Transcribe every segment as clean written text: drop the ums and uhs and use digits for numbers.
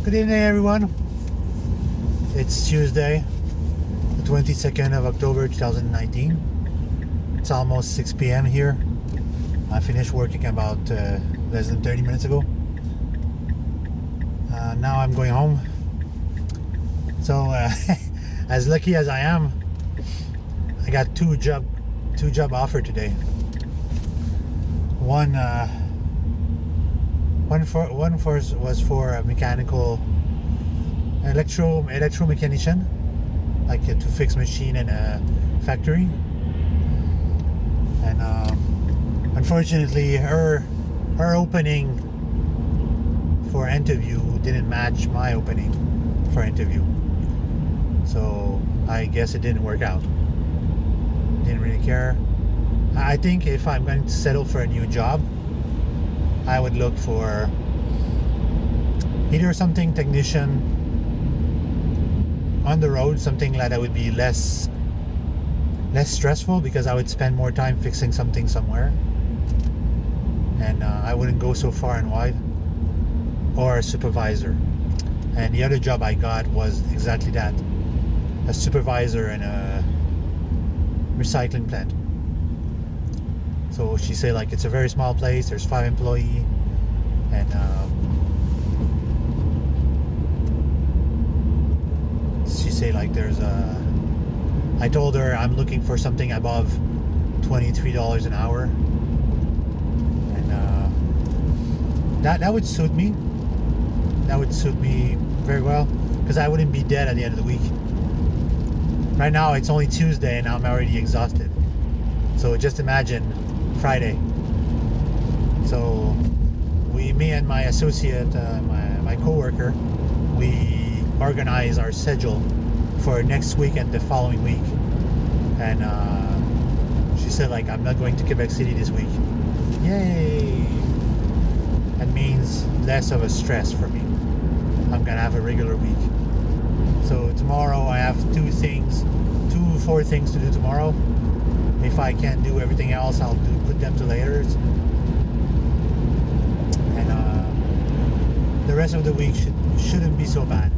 Good evening, everyone. It's Tuesday, the 22nd of October 2019. It's almost 6 p.m. here. I finished working about less than 30 minutes ago. Now I'm going home. So, as lucky as I am, I got two job offer today. One was for a mechanical electromechanician, like to fix machine in a factory. And unfortunately, her opening for interview didn't match my opening for interview. So I guess it didn't work out. Didn't really care. I think if I'm going to settle for a new job, I would look for either something technician on the road, something that would be less stressful because I would spend more time fixing something somewhere, and I wouldn't go so far and wide, or a supervisor. And the other job I got was exactly that, a supervisor in a recycling plant. So she said like it's a very small place, there's 5 employees, and she said like I told her I'm looking for something above $23 an hour, and that would suit me. That would suit me very well, because I wouldn't be dead at the end of the week. Right now it's only Tuesday and I'm already exhausted. So just imagine Friday. So me and my associate, my co-worker, we organize our schedule for next week and the following week. And she said like, I'm not going to Quebec City this week. Yay! That means less of a stress for me. I'm gonna have a regular week. So tomorrow I have 4 things to do tomorrow. If I can't do everything else, I'll put them to later. And the rest of the week shouldn't be so bad.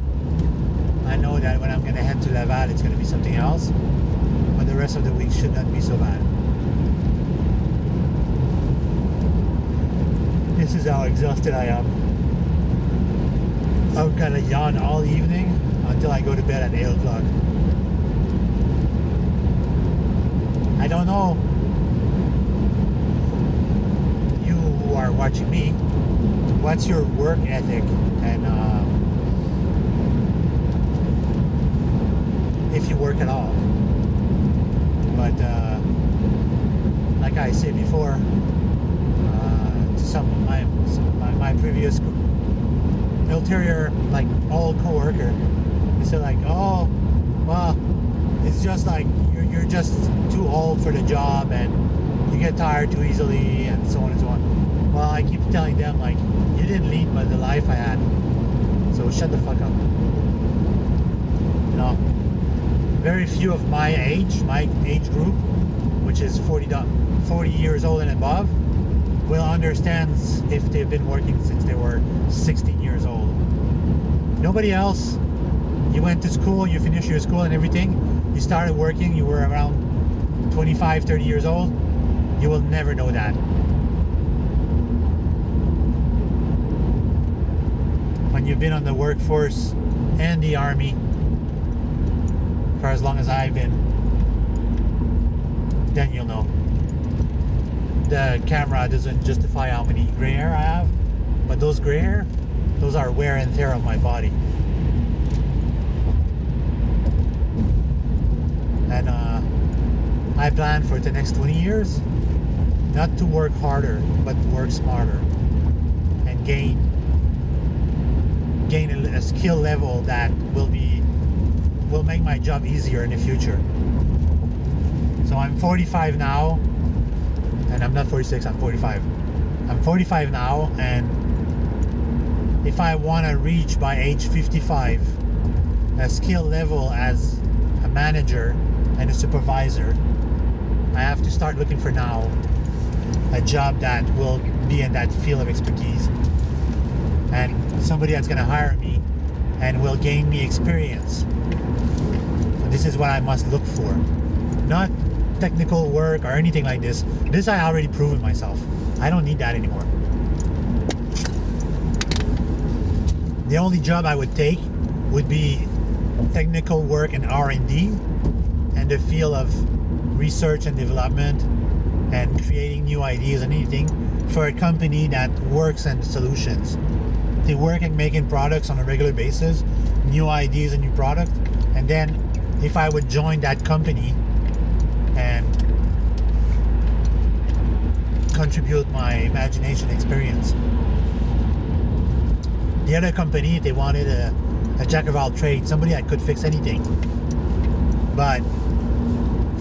I know that when I'm going to head to Laval, it's going to be something else. But the rest of the week should not be so bad. This is how exhausted I am. I'm going to yawn all evening until I go to bed at 8 o'clock. I don't know, you who are watching me, what's your work ethic, and if you work at all. But like I said before, to some of my previous ulterior, like old co-worker, they said like, oh, well, it's just like you're just too old for the job and you get tired too easily, and so on and so on. Well, I keep telling them like, you didn't lead by the life I had, so shut the fuck up. You know, very few of my age group, which is 40 years old and above, will understand if they've been working since they were 16 years old. Nobody else. You went to school, you finished your school and everything, you started working, you were around 25, 30 years old, you will never know that. When you've been on the workforce and the army for as long as I've been, then you'll know. The camera doesn't justify how many gray hair I have, but those gray hair, those are wear and tear on my body. And I plan for the next 20 years not to work harder, but to work smarter and gain a skill level that will make my job easier in the future. So I'm 45 now, and I'm not 46, I'm 45. I'm 45 now, and if I want to reach by age 55 a skill level as a manager and a supervisor, I have to start looking for now a job that will be in that field of expertise, and somebody that's going to hire me and will gain me experience. So this is what I must look for. Not technical work or anything like this. This I already proven myself. I don't need that anymore. The only job I would take would be technical work in R&D and the field of research and development and creating new ideas and anything for a company that works in solutions. They work in making products on a regular basis, new ideas and new product, and then if I would join that company and contribute my imagination experience. The other company, they wanted a jack of all trades, somebody that could fix anything. But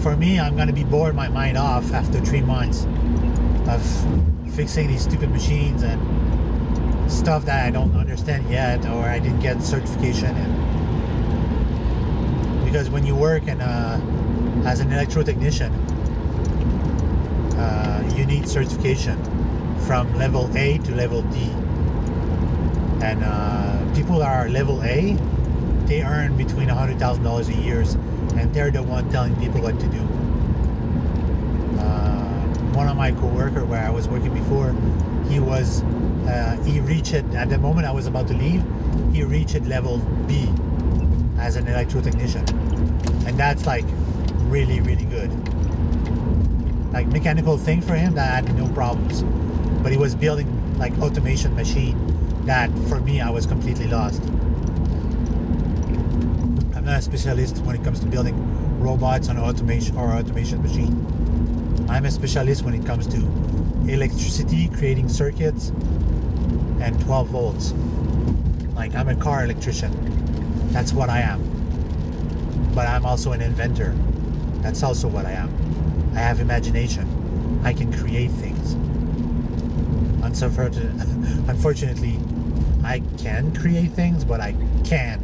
for me, I'm going to be bored my mind off after 3 months of fixing these stupid machines and stuff that I don't understand yet, or I didn't get certification in. Because when you work in as an electrotechnician, you need certification from level A to level D. And people that are level A, they earn between $100,000 a year, and they're the one telling people what to do. One of my co-worker where I was working before, he reached it, at the moment I was about to leave, he reached level B as an electrotechnician. And that's like really, really good. Like mechanical thing for him that had no problems. But he was building like automation machine that for me I was completely lost. I'm not a specialist when it comes to building robots on automation machine. I'm a specialist when it comes to electricity, creating circuits, and 12 volts. Like I'm a car electrician. That's what I am. But I'm also an inventor. That's also what I am. I have imagination. I can create things. Unfortunately, I can create things, but I can't.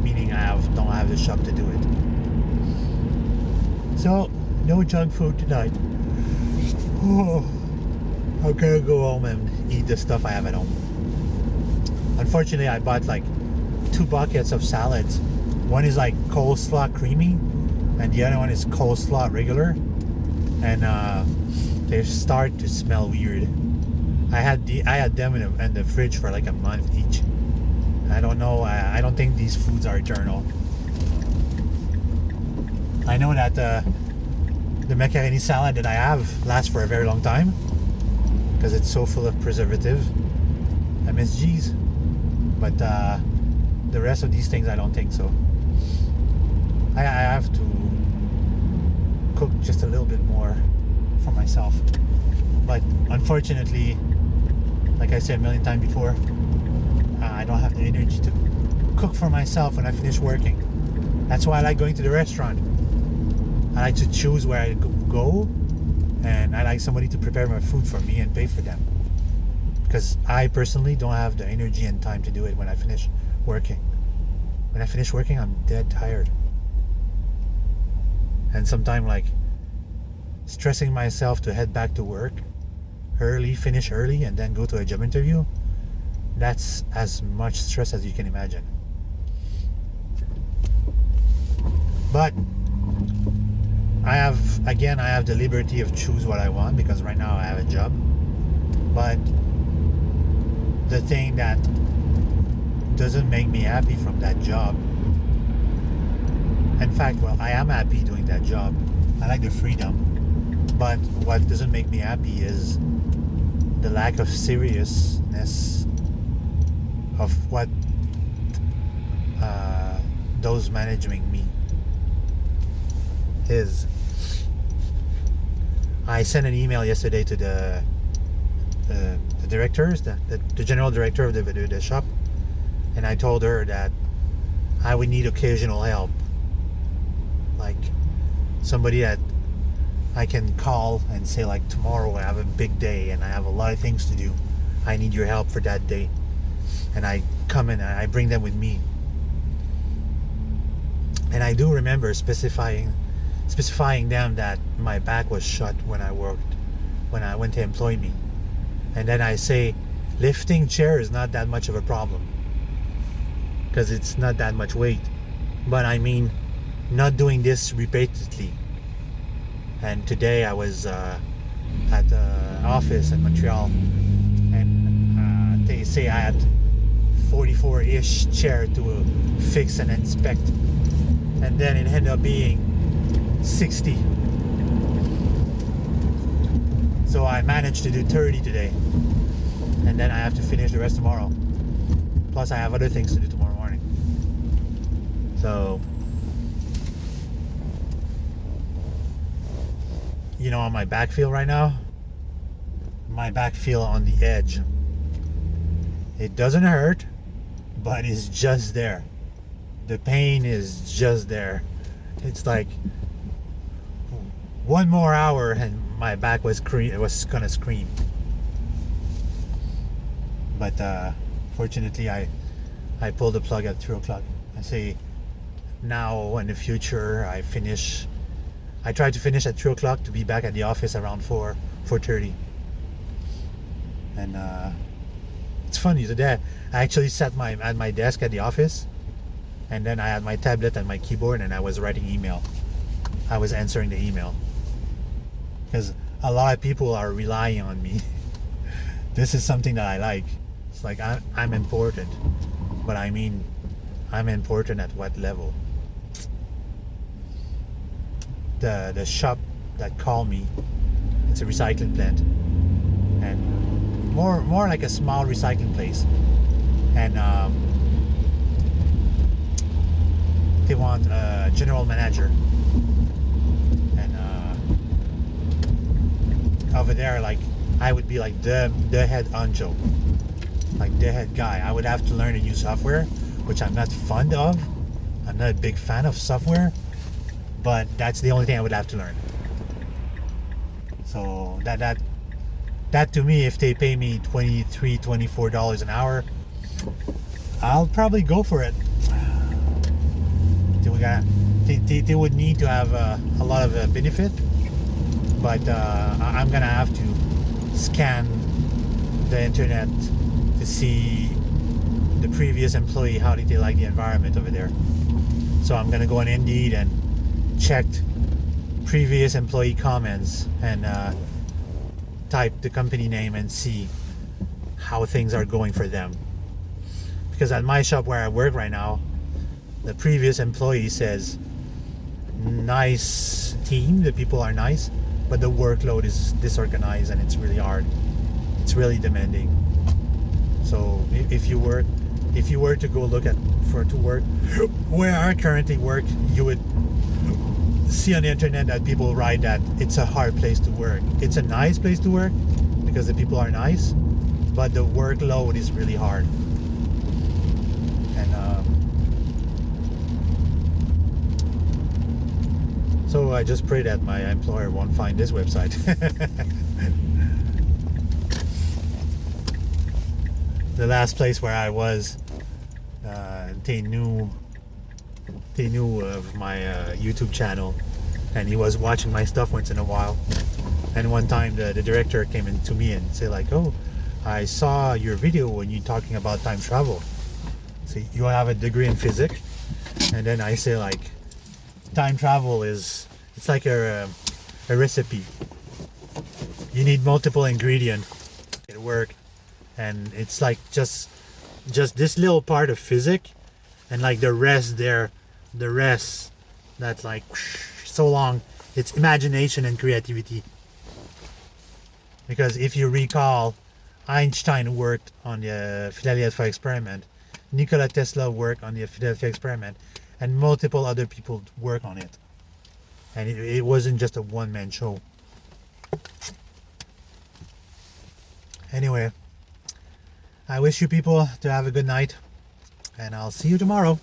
Meaning don't have the shop to do it. So, no junk food tonight. Oh, I'm gonna go home and eat the stuff I have at home. Unfortunately, I bought like 2 buckets of salads. One is like coleslaw creamy, and the other one is coleslaw regular. And they start to smell weird. I had them in the fridge for like a month each. I don't know. I don't think these foods are eternal. I know that the macaroni salad that I have lasts for a very long time because it's so full of preservative, MSGs. But the rest of these things, I don't think so. I have to cook just a little bit more for myself. But unfortunately, like I said a million times before, I don't have the energy to cook for myself when I finish working. That's why I like going to the restaurant. I like to choose where I go, and I like somebody to prepare my food for me and pay for them. Because I personally don't have the energy and time to do it when I finish working. When I finish working, I'm dead tired. And sometimes like stressing myself to head back to work early, finish early, and then go to a job interview, that's as much stress as you can imagine. But I have the liberty of choose what I want because right now I have a job. But the thing that doesn't make me happy from that job, in fact, well, I am happy doing that job. I like the freedom. But what doesn't make me happy is the lack of seriousness of what those managing me is. I sent an email yesterday to the directors, the general director of the shop, and I told her that I would need occasional help, like somebody that I can call and say like, tomorrow I have a big day and I have a lot of things to do. I need your help for that day. And I come in and I bring them with me. And I do remember specifying them that my back was shut when I went to employ me. And then I say, lifting chair is not that much of a problem because it's not that much weight. But I mean, not doing this repeatedly. And today I was at the office in Montreal, and they say I had 44-ish chair to fix and inspect, and then it ended up being 60. So I managed to do 30 today, and then I have to finish the rest tomorrow. Plus I have other things to do tomorrow morning. So, you know, on my back feel right now, my back feel on the edge. It doesn't hurt, but it's just there. The pain is just there. It's like one more hour and my back was gonna scream. But fortunately I pulled the plug at 2 o'clock. I say now in the future I try to finish at 2 o'clock to be back at the office around 4:30. And it's funny, today I actually sat at my desk at the office, and then I had my tablet and my keyboard, and I was writing email. I was answering the email because a lot of people are relying on me. This is something that I like. It's like I'm important, but I mean, I'm important at what level? The shop that called me, it's a recycling plant, and more like a small recycling place, and they want a general manager, and over there, like, I would be like the head honcho, like the head guy. I would have to learn to use software, which I'm not fond of. I'm not a big fan of software, but that's the only thing I would have to learn. So that to me, if they pay me $23-24 an hour, I'll probably go for it. They would need to have a lot of benefit, but I'm gonna have to scan the internet to see the previous employee, how did they like the environment over there. So I'm gonna go on Indeed and check previous employee comments and type the company name and see how things are going for them. Because at my shop where I work right now, the previous employee says, nice team, the people are nice, but the workload is disorganized and it's really hard. It's really demanding. So if you were to go look to work where I currently work, you would see on the internet that people write that it's a hard place to work. It's a nice place to work because the people are nice, but the workload is really hard. And so I just pray that my employer won't find this website. The last place where I was, they knew of my YouTube channel, and he was watching my stuff once in a while. And one time the director came in to me and said like, oh, I saw your video when you're talking about time travel. So you have a degree in physics? And then I say like, time travel it's like a recipe. You need multiple ingredients to work, and it's like just this little part of physics, and like the rest that's like so long, it's imagination and creativity. Because if you recall, Einstein worked on the Philadelphia experiment, Nikola Tesla worked on the Philadelphia experiment, and multiple other people work on it, and it wasn't just a one-man show. Anyway, I wish you people to have a good night, and I'll see you tomorrow.